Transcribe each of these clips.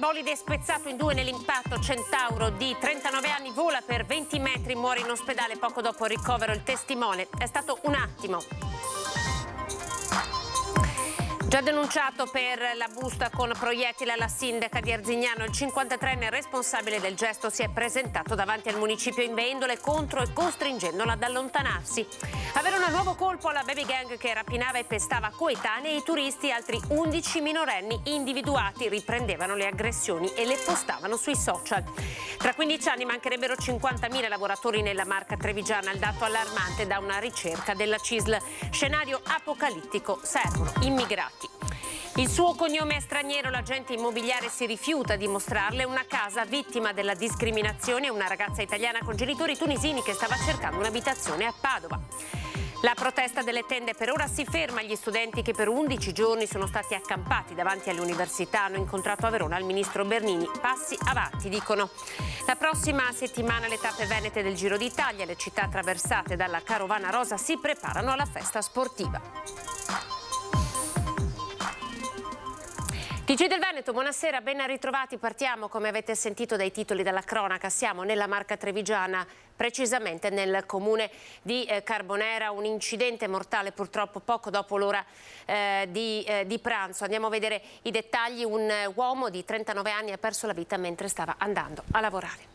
bolide è spezzato in due nell'impatto. Centauro di 39 anni vola per 20 metri, muore in ospedale poco dopo il ricovero. Il testimone: è stato un attimo. Già denunciato per la busta con proiettile alla sindaca di Arzignano, il 53enne responsabile del gesto si è presentato davanti al municipio inveendole contro e costringendola ad allontanarsi. Avere un nuovo colpo alla baby gang che rapinava e pestava coetanei e i turisti. Altri 11 minorenni individuati riprendevano le aggressioni e le postavano sui social. Tra 15 anni mancherebbero 50.000 lavoratori nella Marca trevigiana, il dato allarmante da una ricerca della CISL. Scenario apocalittico, servono immigrati. Il suo cognome è straniero, l'agente immobiliare si rifiuta di mostrarle una casa. Vittima della discriminazione una ragazza italiana con genitori tunisini che stava cercando un'abitazione a Padova. La protesta delle tende per ora si ferma. Gli studenti che per 11 giorni sono stati accampati davanti alle università hanno incontrato a Verona il ministro Bernini. Passi avanti, dicono. La prossima settimana le tappe venete del Giro d'Italia, le città attraversate dalla carovana rosa si preparano alla festa sportiva. TG del Veneto, buonasera, ben ritrovati. Partiamo, come avete sentito dai titoli della cronaca, siamo nella Marca trevigiana, precisamente nel comune di Carbonera. Un incidente mortale purtroppo poco dopo l'ora di pranzo. Andiamo a vedere i dettagli. Un uomo di 39 anni ha perso la vita mentre stava andando a lavorare.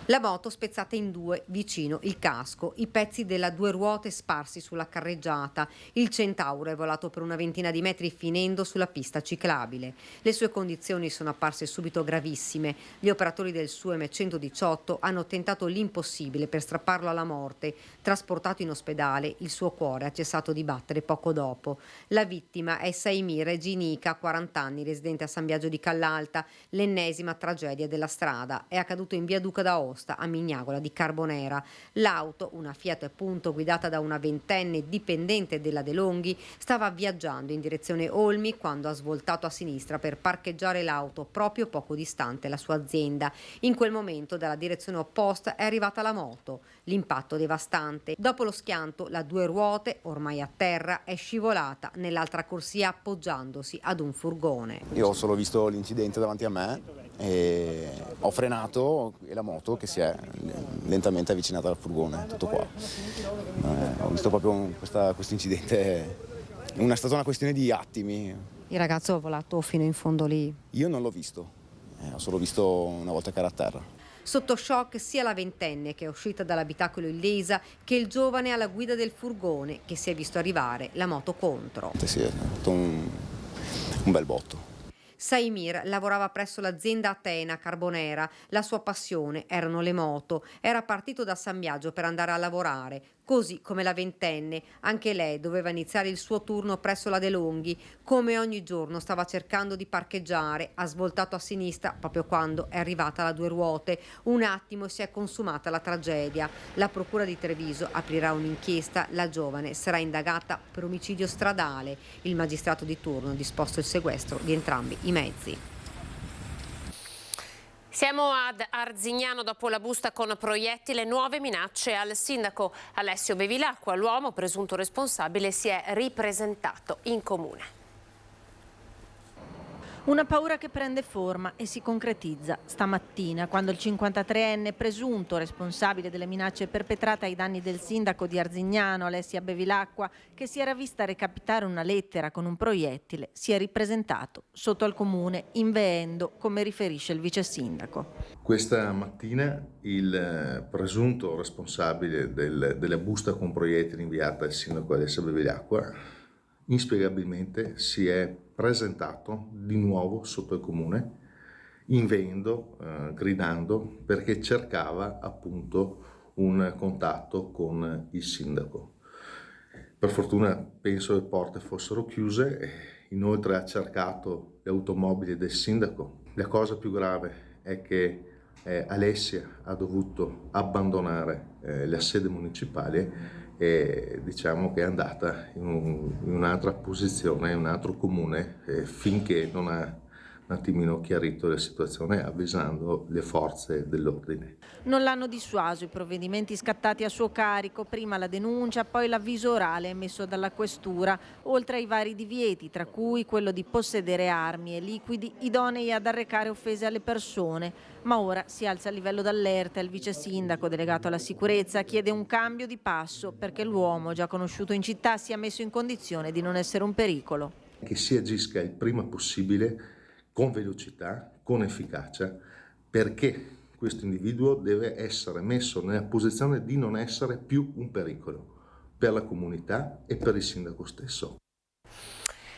La moto spezzata in due vicino il casco, i pezzi della due ruote sparsi sulla carreggiata. Il Centauro è volato per una ventina di metri finendo sulla pista ciclabile. Le sue condizioni sono apparse subito gravissime. Gli operatori del SUEM 118 hanno tentato l'impossibile per strapparlo alla morte. Trasportato in ospedale, il suo cuore ha cessato di battere poco dopo. La vittima è Saimir Ginica, 40 anni, residente a San Biagio di Callalta. L'ennesima tragedia della strada. È accaduto in via Duca d'Aosta, a Mignagola di Carbonera. L'auto, una Fiat Punto guidata da una ventenne dipendente della De Longhi, stava viaggiando in direzione Olmi quando ha svoltato a sinistra per parcheggiare l'auto proprio poco distante la sua azienda. In quel momento dalla direzione opposta è arrivata la moto. L'impatto devastante. Dopo lo schianto la due ruote, ormai a terra, è scivolata nell'altra corsia appoggiandosi ad un furgone. Io ho solo visto l'incidente davanti a me e ho frenato e la moto che si è lentamente avvicinata al furgone, tutto qua. Ho visto proprio questo incidente, è stata una questione di attimi. Il ragazzo è volato fino in fondo lì. Io non l'ho visto, ho solo visto una volta che era a terra. Sotto shock sia la ventenne che è uscita dall'abitacolo illesa che il giovane alla guida del furgone che si è visto arrivare la moto contro. Sì, è stato un bel botto. Saimir lavorava presso l'azienda Atena Carbonera. La sua passione erano le moto. Era partito da San Biagio per andare a lavorare, così come la ventenne. Anche lei doveva iniziare il suo turno presso la De Longhi. Come ogni giorno stava cercando di parcheggiare. Ha svoltato a sinistra proprio quando è arrivata la due ruote. Un attimo si è consumata la tragedia. La procura di Treviso aprirà un'inchiesta. La giovane sarà indagata per omicidio stradale. Il magistrato di turno ha disposto il sequestro di entrambi i mezzi. Siamo ad Arzignano dopo la busta con proiettile, nuove minacce al sindaco Alessio Bevilacqua. L'uomo presunto responsabile si è ripresentato in comune. Una paura che prende forma e si concretizza stamattina quando il 53enne presunto responsabile delle minacce perpetrate ai danni del sindaco di Arzignano, Alessia Bevilacqua, che si era vista recapitare una lettera con un proiettile, si è ripresentato sotto al comune inveendo, come riferisce il vice sindaco. Questa mattina il presunto responsabile della busta con proiettili inviata al sindaco Alessia Bevilacqua inspiegabilmente si è presentato di nuovo sotto il comune, inveendo, gridando, perché cercava appunto un contatto con il sindaco. Per fortuna penso le porte fossero chiuse, inoltre ha cercato le automobili del sindaco. La cosa più grave è che Alessia ha dovuto abbandonare la sede municipale e diciamo che è andata in un'altra posizione, in un altro comune, finché non ha un attimino chiarito la situazione avvisando le forze dell'ordine. Non l'hanno dissuaso i provvedimenti scattati a suo carico, prima la denuncia, poi l'avviso orale emesso dalla questura, oltre ai vari divieti, tra cui quello di possedere armi e liquidi idonei ad arrecare offese alle persone. Ma ora si alza il livello d'allerta e il vice sindaco delegato alla sicurezza chiede un cambio di passo perché l'uomo, già conosciuto in città, sia messo in condizione di non essere un pericolo. Che si agisca il prima possibile, con velocità, con efficacia, perché questo individuo deve essere messo nella posizione di non essere più un pericolo per la comunità e per il sindaco stesso.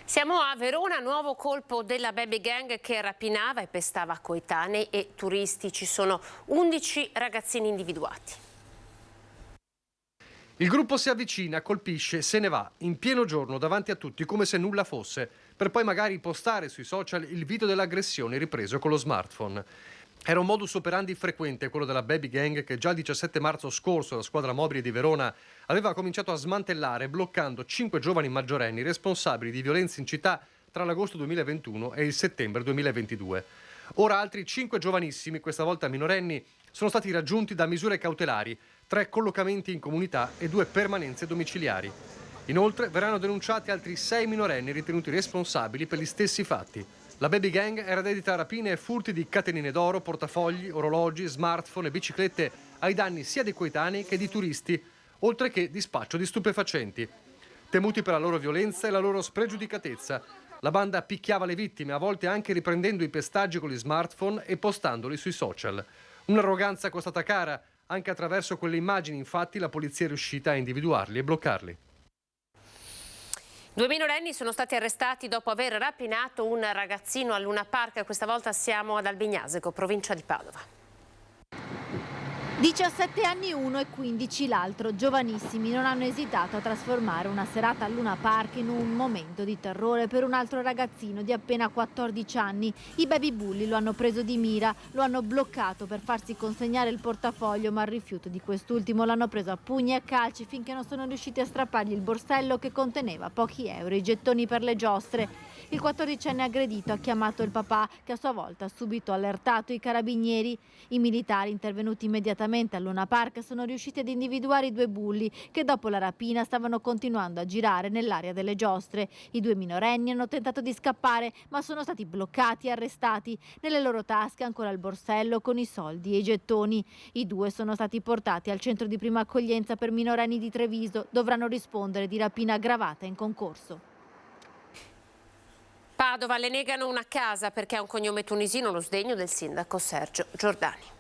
Siamo a Verona, nuovo colpo della baby gang che rapinava e pestava coetanei e turisti. Ci sono 11 ragazzini individuati. Il gruppo si avvicina, colpisce, se ne va, in pieno giorno davanti a tutti come se nulla fosse, per poi magari postare sui social il video dell'aggressione ripreso con lo smartphone. Era un modus operandi frequente quello della baby gang che già il 17 marzo scorso la squadra mobile di Verona aveva cominciato a smantellare bloccando 5 giovani maggiorenni responsabili di violenze in città tra l'agosto 2021 e il settembre 2022. Ora altri 5 giovanissimi, questa volta minorenni, sono stati raggiunti da misure cautelari, 3 collocamenti in comunità e 2 permanenze domiciliari. Inoltre verranno denunciati altri 6 minorenni ritenuti responsabili per gli stessi fatti. La baby gang era dedita a rapine e furti di catenine d'oro, portafogli, orologi, smartphone e biciclette ai danni sia dei coetanei che di turisti, oltre che di spaccio di stupefacenti. Temuti per la loro violenza e la loro spregiudicatezza, la banda picchiava le vittime, a volte anche riprendendo i pestaggi con gli smartphone e postandoli sui social. Un'arroganza costata cara, anche attraverso quelle immagini, infatti la polizia è riuscita a individuarli e bloccarli. 2 minorenni sono stati arrestati dopo aver rapinato un ragazzino al Luna Park. Questa volta siamo ad Albignasego, provincia di Padova. 17 anni uno e 15 l'altro, giovanissimi, non hanno esitato a trasformare una serata al Luna Park in un momento di terrore per un altro ragazzino di appena 14 anni. I baby bulli lo hanno preso di mira, lo hanno bloccato per farsi consegnare il portafoglio, ma al rifiuto di quest'ultimo l'hanno preso a pugni e a calci finché non sono riusciti a strappargli il borsello che conteneva pochi euro, i gettoni per le giostre. Il 14enne aggredito ha chiamato il papà, che a sua volta ha subito allertato i carabinieri. I militari intervenuti immediatamente al Luna Park sono riusciti ad individuare i 2 bulli che dopo la rapina stavano continuando a girare nell'area delle giostre. I 2 minorenni hanno tentato di scappare ma sono stati bloccati e arrestati. Nelle loro tasche ancora il borsello con i soldi e i gettoni. I 2 sono stati portati al centro di prima accoglienza per minorenni di Treviso. Dovranno rispondere di rapina aggravata in concorso. Padova, le negano una casa perché ha un cognome tunisino, lo sdegno del sindaco Sergio Giordani.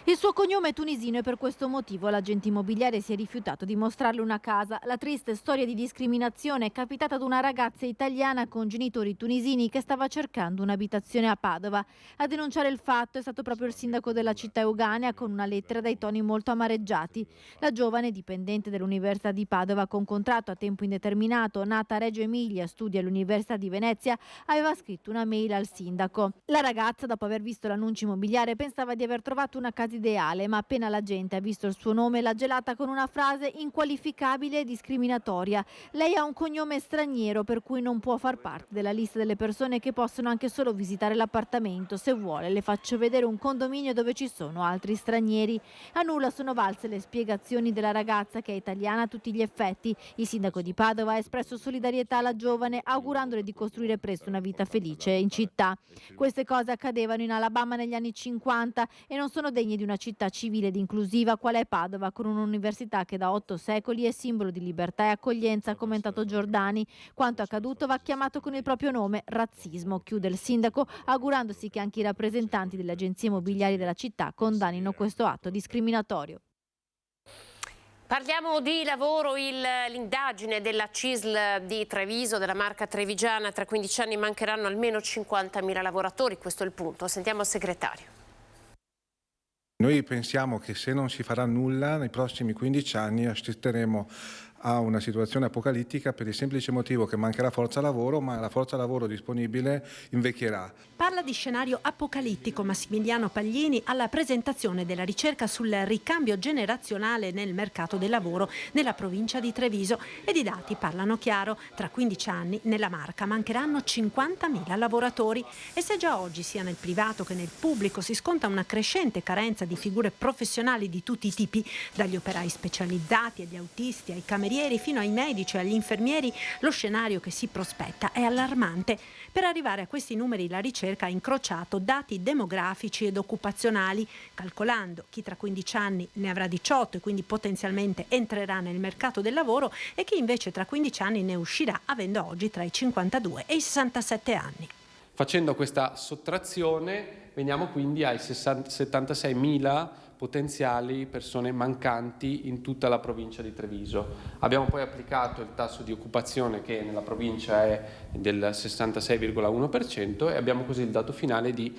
Il suo cognome è tunisino e per questo motivo l'agente immobiliare si è rifiutato di mostrarle una casa. La triste storia di discriminazione è capitata ad una ragazza italiana con genitori tunisini che stava cercando un'abitazione a Padova. A denunciare il fatto è stato proprio il sindaco della città euganea con una lettera dai toni molto amareggiati. La giovane, dipendente dell'Università di Padova con contratto a tempo indeterminato, nata a Reggio Emilia, studia all'Università di Venezia, aveva scritto una mail al sindaco. La ragazza, dopo aver visto l'annuncio immobiliare, pensava di aver trovato una casa ideale, ma appena la gente ha visto il suo nome l'ha gelata con una frase inqualificabile e discriminatoria. Lei ha un cognome straniero per cui non può far parte della lista delle persone che possono anche solo visitare l'appartamento. Se vuole le faccio vedere un condominio dove ci sono altri stranieri. A nulla sono valse le spiegazioni della ragazza, che è italiana a tutti gli effetti. Il sindaco di Padova ha espresso solidarietà alla giovane, augurandole di costruire presto una vita felice in città. Queste cose accadevano in Alabama negli anni 50 e non sono degne di una città civile ed inclusiva qual è Padova, con un'università che da 8 secoli è simbolo di libertà e accoglienza, ha commentato Giordani. Quanto accaduto va chiamato con il proprio nome: razzismo, chiude il sindaco, augurandosi che anche i rappresentanti delle agenzie immobiliari della città condannino questo atto discriminatorio. Parliamo di lavoro, l'indagine della CISL di Treviso, della marca trevigiana. Tra 15 anni mancheranno almeno 50.000 lavoratori, questo è il punto. Sentiamo il segretario. Noi pensiamo che se non si farà nulla nei prossimi 15 anni assisteremo a una situazione apocalittica per il semplice motivo che mancherà forza lavoro, ma la forza lavoro disponibile invecchierà. Parla di scenario apocalittico Massimiliano Paglini alla presentazione della ricerca sul ricambio generazionale nel mercato del lavoro nella provincia di Treviso, ed i dati parlano chiaro: tra 15 anni nella Marca mancheranno 50.000 lavoratori, e se già oggi sia nel privato che nel pubblico si sconta una crescente carenza di figure professionali di tutti i tipi, dagli operai specializzati agli autisti ai camerieri fino ai medici e agli infermieri, lo scenario che si prospetta è allarmante. Per arrivare a questi numeri la ricerca ha incrociato dati demografici ed occupazionali, calcolando chi tra 15 anni ne avrà 18 e quindi potenzialmente entrerà nel mercato del lavoro e chi invece tra 15 anni ne uscirà avendo oggi tra i 52 e i 67 anni. Facendo questa sottrazione veniamo quindi ai 76.000 potenziali persone mancanti in tutta la provincia di Treviso. Abbiamo poi applicato il tasso di occupazione che nella provincia è del 66,1% e abbiamo così il dato finale di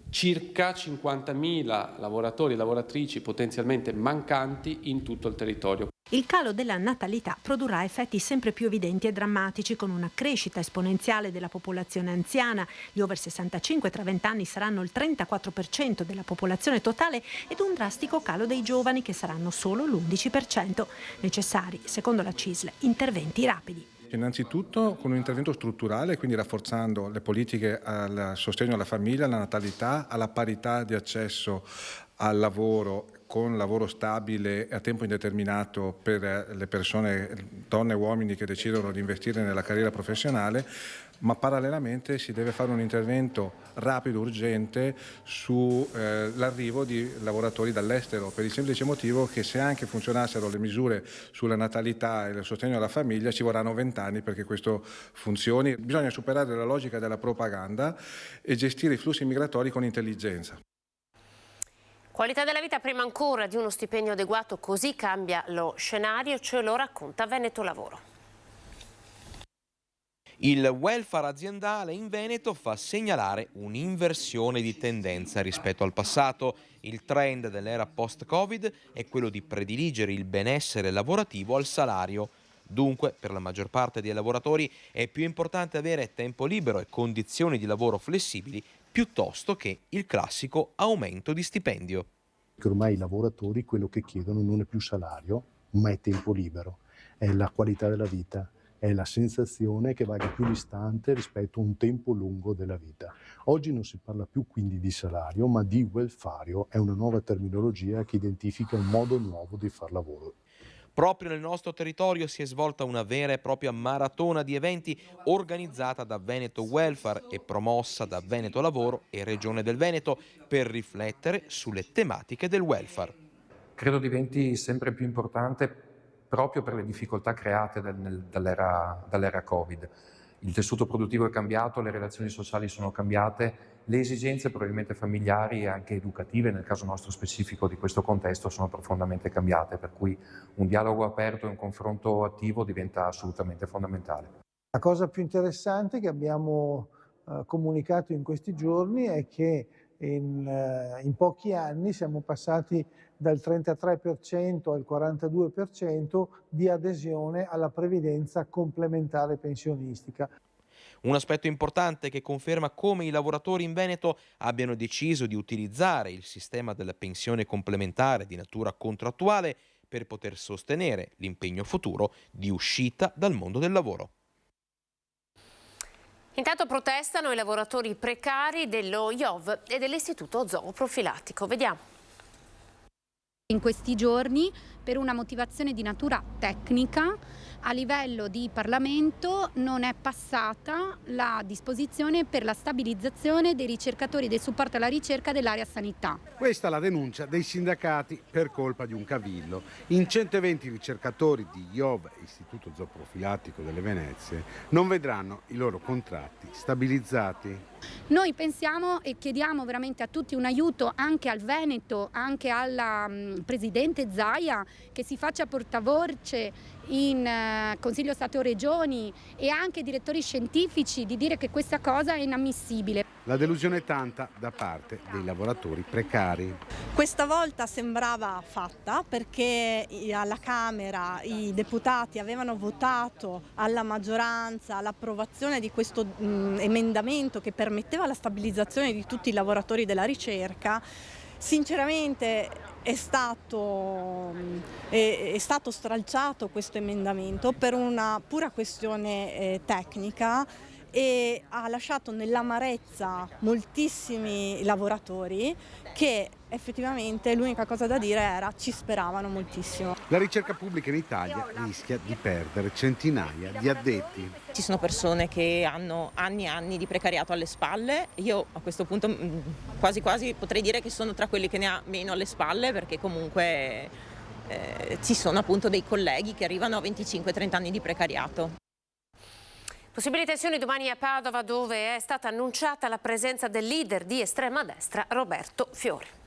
circa 50.000 lavoratori e lavoratrici potenzialmente mancanti in tutto il territorio. Il calo della natalità produrrà effetti sempre più evidenti e drammatici, con una crescita esponenziale della popolazione anziana. Gli over 65 tra 20 anni saranno il 34% della popolazione totale ed un drastico calo dei giovani che saranno solo l'11%. Necessari, secondo la CISL, interventi rapidi. Innanzitutto con un intervento strutturale, quindi rafforzando le politiche al sostegno alla famiglia, alla natalità, alla parità di accesso al lavoro, con lavoro stabile a tempo indeterminato per le persone, donne e uomini che decidono di investire nella carriera professionale, ma parallelamente si deve fare un intervento rapido, urgente sull'arrivo di lavoratori dall'estero, per il semplice motivo che se anche funzionassero le misure sulla natalità e il sostegno alla famiglia ci vorranno 20 anni perché questo funzioni. Bisogna superare la logica della propaganda e gestire i flussi migratori con intelligenza. Qualità della vita prima ancora di uno stipendio adeguato, così cambia lo scenario, ce lo racconta Veneto Lavoro. Il welfare aziendale in Veneto fa segnalare un'inversione di tendenza rispetto al passato. Il trend dell'era post-Covid è quello di prediligere il benessere lavorativo al salario. Dunque, per la maggior parte dei lavoratori è più importante avere tempo libero e condizioni di lavoro flessibili piuttosto che il classico aumento di stipendio. Ormai i lavoratori quello che chiedono non è più salario, ma è tempo libero, è la qualità della vita, è la sensazione che valga più l'istante rispetto a un tempo lungo della vita. Oggi non si parla più quindi di salario, ma di welfario, è una nuova terminologia che identifica un modo nuovo di far lavoro. Proprio nel nostro territorio si è svolta una vera e propria maratona di eventi organizzata da Veneto Welfare e promossa da Veneto Lavoro e Regione del Veneto per riflettere sulle tematiche del welfare. Credo diventi sempre più importante proprio per le difficoltà create dall'era Covid. Il tessuto produttivo è cambiato, le relazioni sociali sono cambiate, le esigenze probabilmente familiari e anche educative, nel caso nostro specifico di questo contesto, sono profondamente cambiate, per cui un dialogo aperto e un confronto attivo diventa assolutamente fondamentale. La cosa più interessante che abbiamo comunicato in questi giorni è che in pochi anni siamo passati dal 33% al 42% di adesione alla previdenza complementare pensionistica. Un aspetto importante che conferma come i lavoratori in Veneto abbiano deciso di utilizzare il sistema della pensione complementare di natura contrattuale per poter sostenere l'impegno futuro di uscita dal mondo del lavoro. Intanto protestano i lavoratori precari dello IOV e dell'Istituto Zooprofilattico. Vediamo. In questi giorni, per una motivazione di natura tecnica, a livello di Parlamento non è passata la disposizione per la stabilizzazione dei ricercatori del supporto alla ricerca dell'area sanità. Questa è la denuncia dei sindacati per colpa di un cavillo. In 120 ricercatori di IOV, Istituto Zooprofilattico delle Venezie, non vedranno i loro contratti stabilizzati. Noi pensiamo e chiediamo veramente a tutti un aiuto anche al Veneto, anche alla Presidente Zaia, che si faccia portavoce in Consiglio Stato Regioni e anche direttori scientifici di dire che questa cosa è inammissibile. La delusione è tanta da parte dei lavoratori precari. Questa volta sembrava fatta perché alla Camera i deputati avevano votato alla maggioranza l'approvazione di questo emendamento che permetteva la stabilizzazione di tutti i lavoratori della ricerca. Sinceramente è stato stralciato questo emendamento per una pura questione tecnica e ha lasciato nell'amarezza moltissimi lavoratori che effettivamente l'unica cosa da dire era ci speravano moltissimo. La ricerca pubblica in Italia rischia di perdere centinaia di addetti. Ci sono persone che hanno anni e anni di precariato alle spalle. Io a questo punto quasi quasi potrei dire che sono tra quelli che ne ha meno alle spalle, perché comunque ci sono appunto dei colleghi che arrivano a 25-30 anni di precariato. Possibili tensioni domani a Padova, dove è stata annunciata la presenza del leader di estrema destra Roberto Fiore.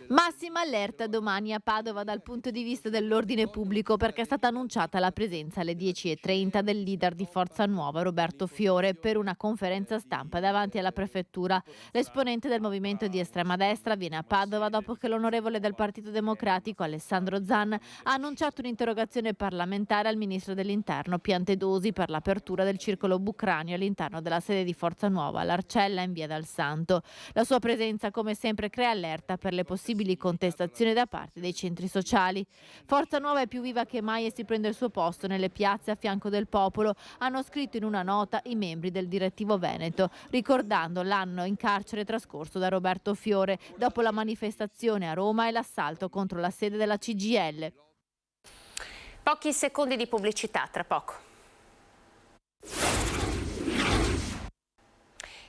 Massima allerta domani a Padova dal punto di vista dell'ordine pubblico, perché è stata annunciata la presenza alle 10:30 del leader di Forza Nuova Roberto Fiore per una conferenza stampa davanti alla prefettura. L'esponente del movimento di estrema destra viene a Padova dopo che l'onorevole del Partito Democratico Alessandro Zan ha annunciato un'interrogazione parlamentare al ministro dell'Interno Piantedosi per l'apertura del circolo Bucranio all'interno della sede di Forza Nuova all'Arcella in via Dal Santo. La sua presenza come sempre crea allerta per le possibili contestazioni da parte dei centri sociali. Forza Nuova è più viva che mai e si prende il suo posto nelle piazze a fianco del popolo, hanno scritto in una nota i membri del direttivo veneto, ricordando l'anno in carcere trascorso da Roberto Fiore dopo la manifestazione a Roma e l'assalto contro la sede della CGIL. Pochi secondi di pubblicità, tra poco.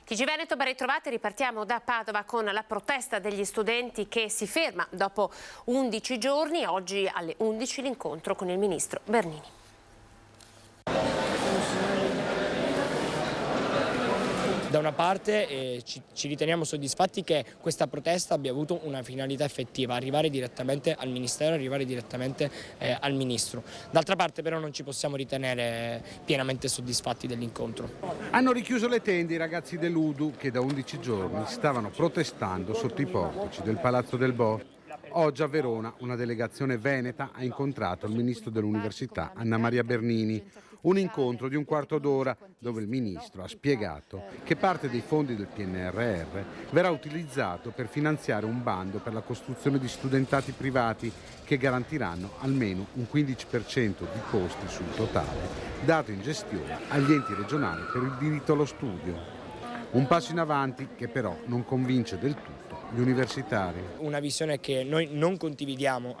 TG Veneto, ben ritrovati, ripartiamo da Padova con la protesta degli studenti che si ferma dopo 11 giorni. Oggi alle 11 l'incontro con il ministro Bernini. Da una parte ci riteniamo soddisfatti che questa protesta abbia avuto una finalità effettiva, arrivare direttamente al Ministero, arrivare direttamente al Ministro. D'altra parte però non ci possiamo ritenere pienamente soddisfatti dell'incontro. Hanno richiuso le tende i ragazzi dell'UDU che da 11 giorni stavano protestando sotto i portici del Palazzo del Bo. Oggi a Verona una delegazione veneta ha incontrato il ministro dell'Università Anna Maria Bernini. Un incontro di un quarto d'ora dove il ministro ha spiegato che parte dei fondi del PNRR verrà utilizzato per finanziare un bando per la costruzione di studentati privati che garantiranno almeno un 15% di costi sul totale, dato in gestione agli enti regionali per il diritto allo studio. Un passo in avanti che però non convince del tutto gli universitari. Una visione che noi non condividiamo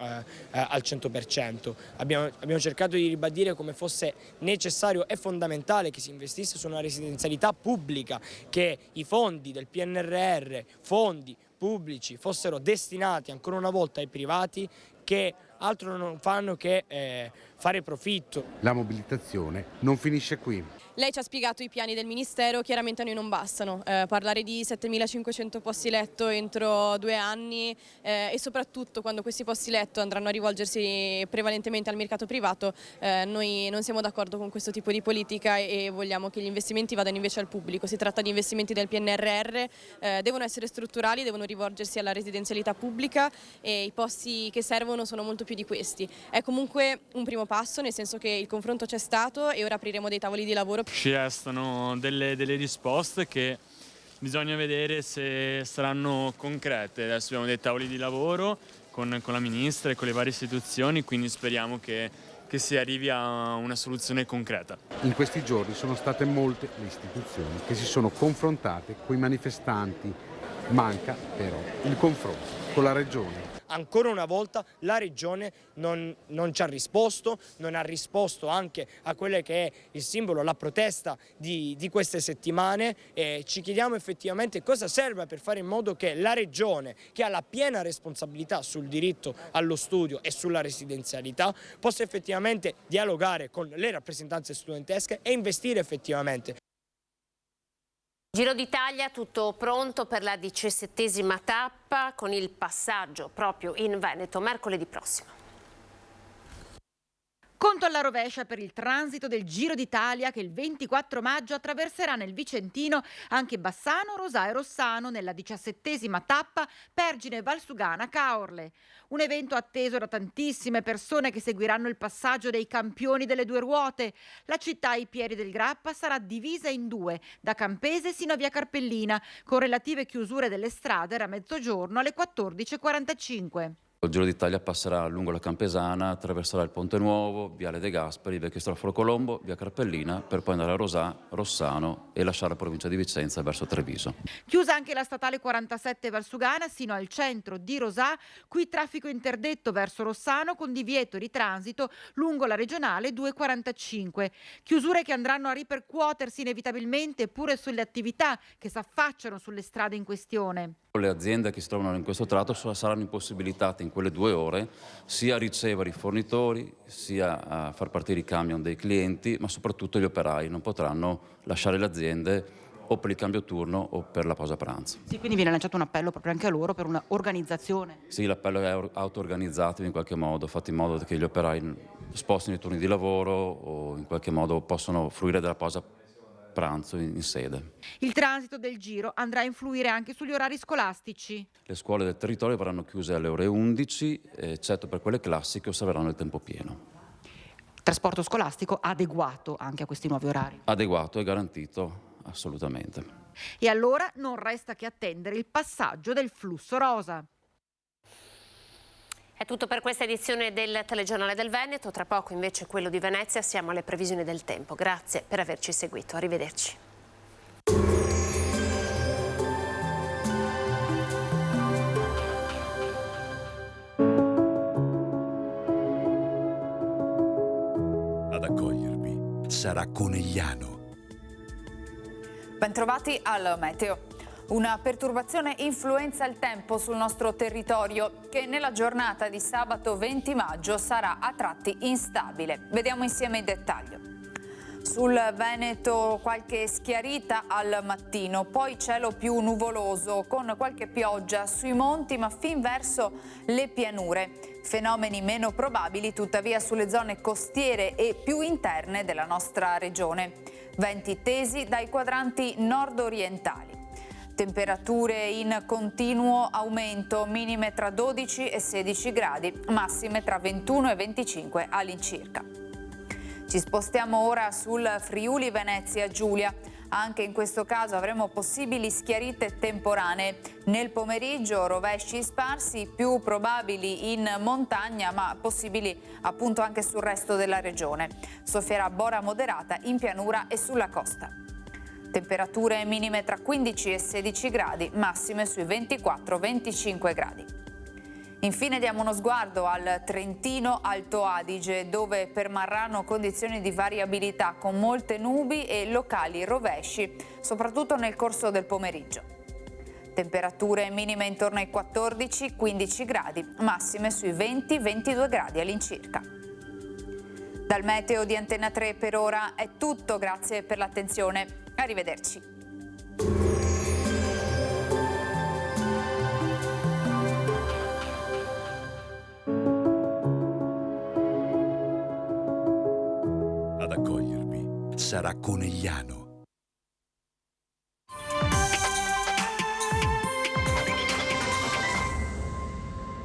al 100%. Abbiamo cercato di ribadire come fosse necessario e fondamentale che si investisse su una residenzialità pubblica, che i fondi del PNRR, fondi pubblici, fossero destinati ancora una volta ai privati che altro non fanno che fare profitto. La mobilitazione non finisce qui. Lei ci ha spiegato i piani del Ministero, chiaramente a noi non bastano. Parlare di 7.500 posti letto entro 2 anni e soprattutto quando questi posti letto andranno a rivolgersi prevalentemente al mercato privato, noi non siamo d'accordo con questo tipo di politica e vogliamo che gli investimenti vadano invece al pubblico. Si tratta di investimenti del PNRR, devono essere strutturali, devono rivolgersi alla residenzialità pubblica e i posti che servono sono molto più di questi. È comunque un primo passo, nel senso che il confronto c'è stato e ora apriremo dei tavoli di lavoro. Ci restano delle risposte che bisogna vedere se saranno concrete. Adesso abbiamo dei tavoli di lavoro con la Ministra e con le varie istituzioni, quindi speriamo che si arrivi a una soluzione concreta. In questi giorni sono state molte le istituzioni che si sono confrontate con i manifestanti. Manca però il confronto con la Regione. Ancora una volta la Regione non ci ha risposto, non ha risposto anche a quelle che è il simbolo, la protesta di queste settimane, e ci chiediamo effettivamente cosa serve per fare in modo che la Regione, che ha la piena responsabilità sul diritto allo studio e sulla residenzialità, possa effettivamente dialogare con le rappresentanze studentesche e investire effettivamente. Giro d'Italia, tutto pronto per la 17ª tappa con il passaggio proprio in Veneto mercoledì prossimo. Conto alla rovescia per il transito del Giro d'Italia che il 24 maggio attraverserà nel Vicentino anche Bassano, Rosà e Rossano nella 17ª tappa Pergine-Valsugana-Caorle. Un evento atteso da tantissime persone che seguiranno il passaggio dei campioni delle due ruote. La città ai piedi del Grappa sarà divisa in due, da Campese sino a via Carpellina, con relative chiusure delle strade da mezzogiorno alle 14:45. Il Giro d'Italia passerà lungo la Campesana, attraverserà il Ponte Nuovo, Viale De Gasperi, via Cristoforo Colombo, via Carpellina, per poi andare a Rosà, Rossano e lasciare la provincia di Vicenza verso Treviso. Chiusa anche la statale 47 Valsugana sino al centro di Rosà, qui traffico interdetto verso Rossano con divieto di transito lungo la regionale 245. Chiusure che andranno a ripercuotersi inevitabilmente pure sulle attività che si affacciano sulle strade in questione. Le aziende che si trovano in questo tratto saranno impossibilitate in quelle 2 ore sia a ricevere i fornitori, sia a far partire i camion dei clienti, ma soprattutto gli operai non potranno lasciare le aziende o per il cambio turno o per la pausa pranzo. Sì, quindi viene lanciato un appello proprio anche a loro per un'organizzazione. Sì, l'appello è auto-organizzatevi in qualche modo, fate in modo che gli operai spostino i turni di lavoro o in qualche modo possano fruire della pausa pranzo in sede. Il transito del Giro andrà a influire anche sugli orari scolastici. Le scuole del territorio verranno chiuse alle ore 11, eccetto per quelle classiche osserveranno il tempo pieno. Trasporto scolastico adeguato anche a questi nuovi orari. Adeguato e garantito, assolutamente. E allora non resta che attendere il passaggio del flusso rosa. È tutto per questa edizione del Telegiornale del Veneto, tra poco invece quello di Venezia, siamo alle previsioni del tempo. Grazie per averci seguito, arrivederci. Ad accogliervi sarà Conegliano. Bentrovati al meteo. Una perturbazione influenza il tempo sul nostro territorio che nella giornata di sabato 20 maggio sarà a tratti instabile. Vediamo insieme i dettagli. Sul Veneto qualche schiarita al mattino, poi cielo più nuvoloso con qualche pioggia sui monti ma fin verso le pianure. Fenomeni meno probabili tuttavia sulle zone costiere e più interne della nostra regione. Venti tesi dai quadranti nord-orientali. Temperature in continuo aumento, minime tra 12 e 16 gradi, massime tra 21 e 25 all'incirca. Ci spostiamo ora sul Friuli Venezia Giulia. Anche in questo caso avremo possibili schiarite temporanee. Nel pomeriggio rovesci sparsi, più probabili in montagna, ma possibili appunto anche sul resto della regione. Soffierà bora moderata in pianura e sulla costa. Temperature minime tra 15 e 16 gradi, massime sui 24-25 gradi. Infine diamo uno sguardo al Trentino Alto Adige, dove permarranno condizioni di variabilità con molte nubi e locali rovesci, soprattutto nel corso del pomeriggio. Temperature minime intorno ai 14-15 gradi, massime sui 20-22 gradi all'incirca. Dal meteo di Antenna 3 per ora è tutto, grazie per l'attenzione. Arrivederci. Ad accogliervi sarà Conegliano.